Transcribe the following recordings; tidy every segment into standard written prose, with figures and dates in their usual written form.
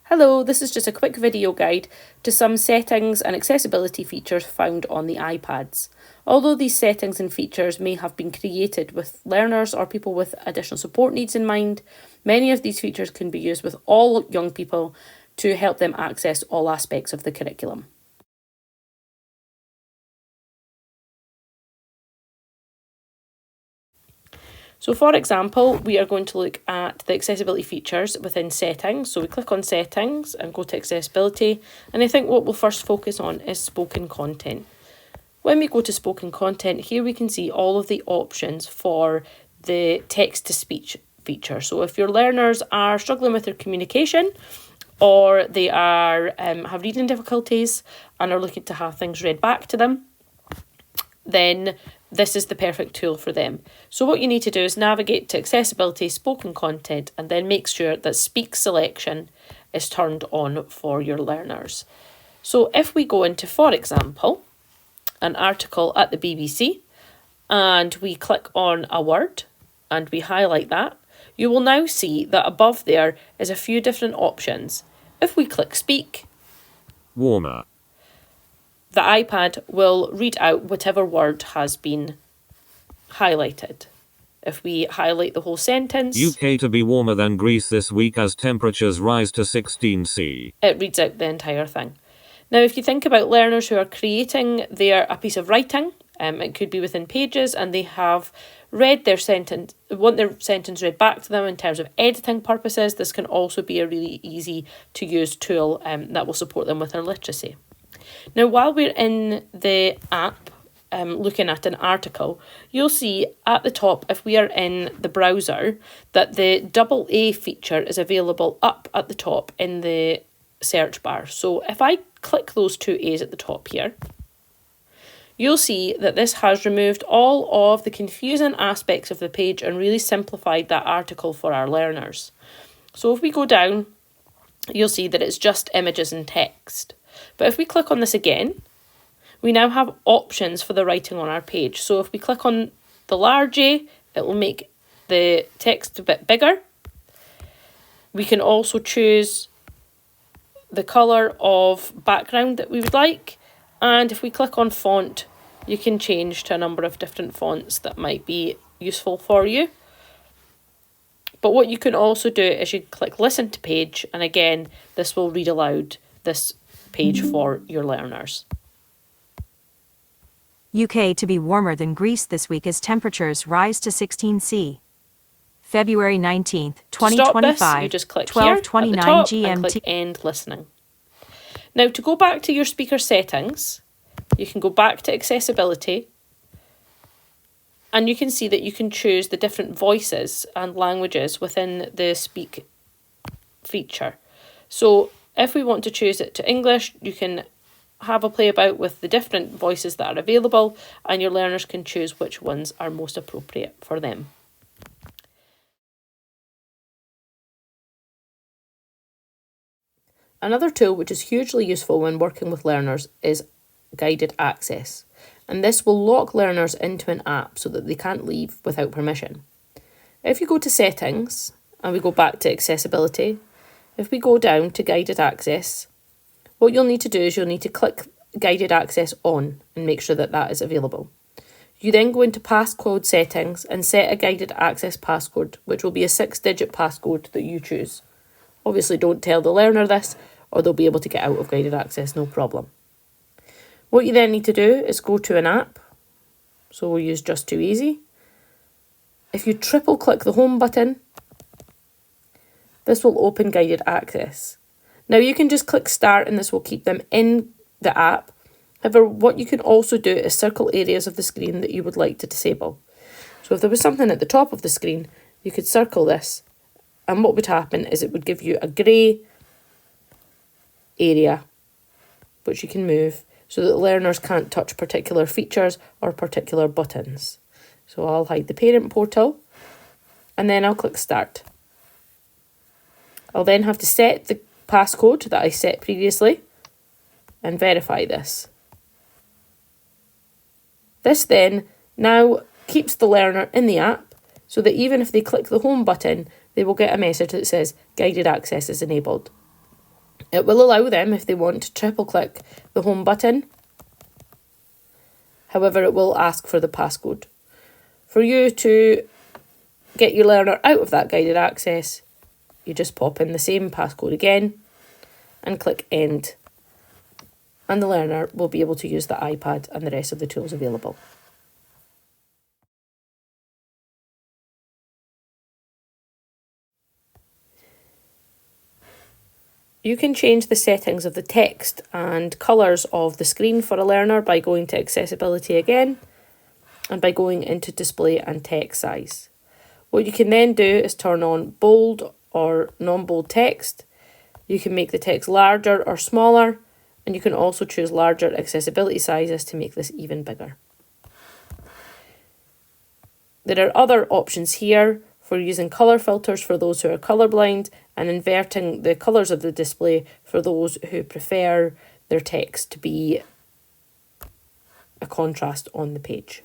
Hello, this is just a quick video guide to some settings and accessibility features found on the iPads. Although these settings and features may have been created with learners or people with additional support needs in mind, many of these features can be used with all young people to help them access all aspects of the curriculum. So for example, we are going to look at the accessibility features within settings. So we click on settings and go to accessibility. And I think what we'll first focus on is spoken content. When we go to spoken content, here we can see all of the options for the text to speech feature. So if your learners are struggling with their communication, or they are have reading difficulties and are looking to have things read back to them, then this is the perfect tool for them. So what you need to do is navigate to accessibility, spoken content, and then make sure that speak selection is turned on for your learners. So if we go into, for example, an article at the BBC, and we click on a word and we highlight that, you will now see that above there is a few different options. If we click speak, warmer, the iPad will read out whatever word has been highlighted. If we highlight the whole sentence, UK to be warmer than Greece this week as temperatures rise to 16°C. It reads out the entire thing. Now, if you think about learners who are creating a piece of writing, it could be within pages, and they have read their sentence, want their sentence read back to them in terms of editing purposes, this can also be a really easy to use tool that will support them with their literacy. Now, while we're in the app looking at an article, you'll see at the top, if we are in the browser, that the AA feature is available up at the top in the search bar. So if I click those two A's at the top here, you'll see that this has removed all of the confusing aspects of the page and really simplified that article for our learners. So if we go down, you'll see that it's just images and text. But if we click on this again, we now have options for the writing on our page. So if we click on the large A, it will make the text a bit bigger. We can also choose the colour of background that we would like. And if we click on font, you can change to a number of different fonts that might be useful for you. But what you can also do is you click listen to page, and again, this will read aloud this page for your learners. UK to be warmer than Greece this week as temperatures rise to 16°C. February 19th, 2025, Stop this, you just click 12:29 here at the top GMT. and click end listening. Now, to go back to your speaker settings, you can go back to accessibility, and you can see that you can choose the different voices and languages within the speak feature. So if we want to choose it to English, you can have a play about with the different voices that are available, and your learners can choose which ones are most appropriate for them. Another tool which is hugely useful when working with learners is guided access, and this will lock learners into an app so that they can't leave without permission. If you go to settings and we go back to accessibility, if we go down to guided access, what you'll need to do is you'll need to click guided access on and make sure that that is available. You then go into passcode settings and set a guided access passcode, which will be a 6-digit passcode that you choose. Obviously, don't tell the learner this, or they'll be able to get out of guided access, no problem. What you then need to do is go to an app. So we'll use Just Too Easy. If you triple click the home button, this will open guided access. Now you can just click start and this will keep them in the app. However, what you can also do is circle areas of the screen that you would like to disable. So if there was something at the top of the screen, you could circle this, and what would happen is it would give you a grey area which you can move so that learners can't touch particular features or particular buttons. So I'll hide the parent portal and then I'll click start. I'll then have to set the passcode that I set previously and verify this. This then now keeps the learner in the app so that even if they click the home button, they will get a message that says guided access is enabled. It will allow them, if they want, to triple click the home button. However, it will ask for the passcode. For you to get your learner out of that guided access, you just pop in the same passcode again and click End. And the learner will be able to use the iPad and the rest of the tools available. You can change the settings of the text and colours of the screen for a learner by going to Accessibility again and by going into Display and Text Size. What you can then do is turn on bold or non-bold text. You can make the text larger or smaller, and you can also choose larger accessibility sizes to make this even bigger. There are other options here for using colour filters for those who are colourblind and inverting the colours of the display for those who prefer their text to be a contrast on the page.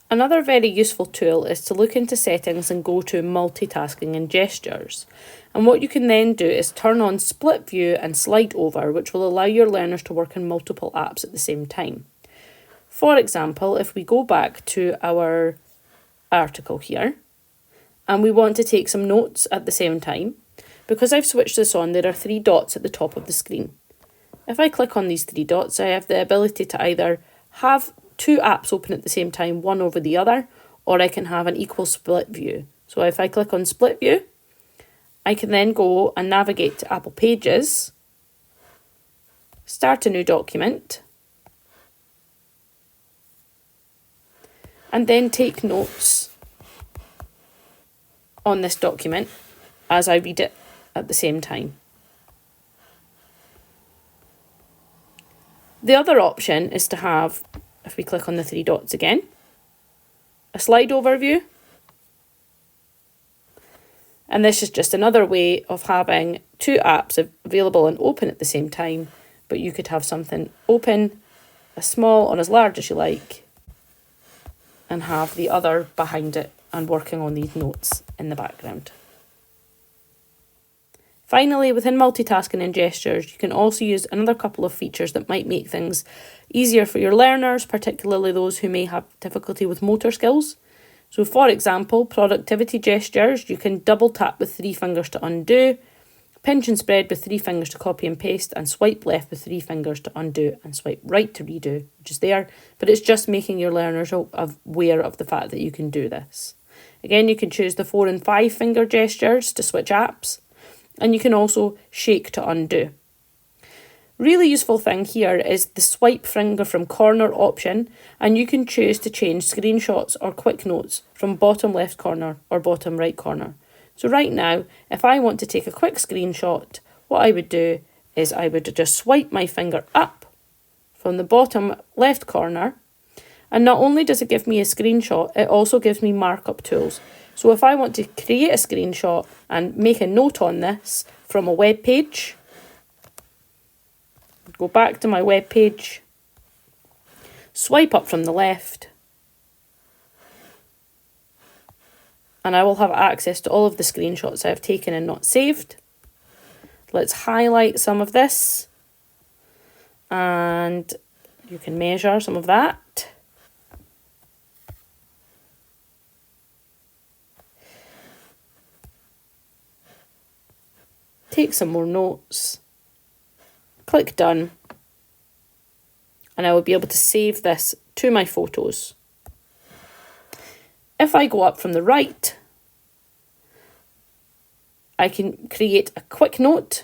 Another very useful tool is to look into settings and go to multitasking and gestures. And what you can then do is turn on split view and slide over, which will allow your learners to work on multiple apps at the same time. For example, if we go back to our article here, and we want to take some notes at the same time, because I've switched this on, there are 3 dots at the top of the screen. If I click on these 3 dots, I have the ability to either have 2 apps open at the same time, one over the other, or I can have an equal split view. So if I click on split view, I can then go and navigate to Apple Pages, start a new document, and then take notes on this document as I read it at the same time. The other option is to have, if we click on the 3 dots again, a slide overview. And this is just another way of having 2 apps available and open at the same time, but you could have something open, as small or as large as you like, and have the other behind it and working on these notes in the background. Finally, within multitasking and gestures, you can also use another couple of features that might make things easier for your learners, particularly those who may have difficulty with motor skills. So for example, productivity gestures, you can double tap with 3 fingers to undo, pinch and spread with 3 fingers to copy and paste, and swipe left with 3 fingers to undo and swipe right to redo, which is there, but it's just making your learners aware of the fact that you can do this. Again, you can choose the 4 and 5 finger gestures to switch apps, and you can also shake to undo. Really useful thing here is the swipe finger from corner option, and you can choose to change screenshots or quick notes from bottom left corner or bottom right corner. So right now, if I want to take a quick screenshot, what I would do is I would just swipe my finger up from the bottom left corner, and not only does it give me a screenshot, it also gives me markup tools. So if I want to create a screenshot and make a note on this from a web page, go back to my web page, swipe up from the left, and I will have access to all of the screenshots I have taken and not saved. Let's highlight some of this, and you can measure some of that. Take some more notes, click done, and I will be able to save this to my photos. If I go up from the right, I can create a quick note.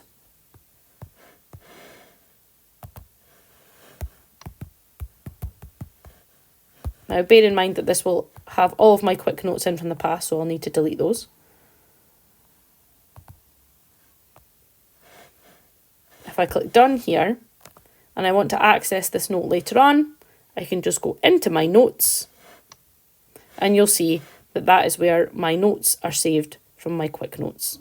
Now bear in mind that this will have all of my quick notes in from the past, so I'll need to delete those. If I click done here, and I want to access this note later on, I can just go into my notes, and you'll see that that is where my notes are saved from my quick notes.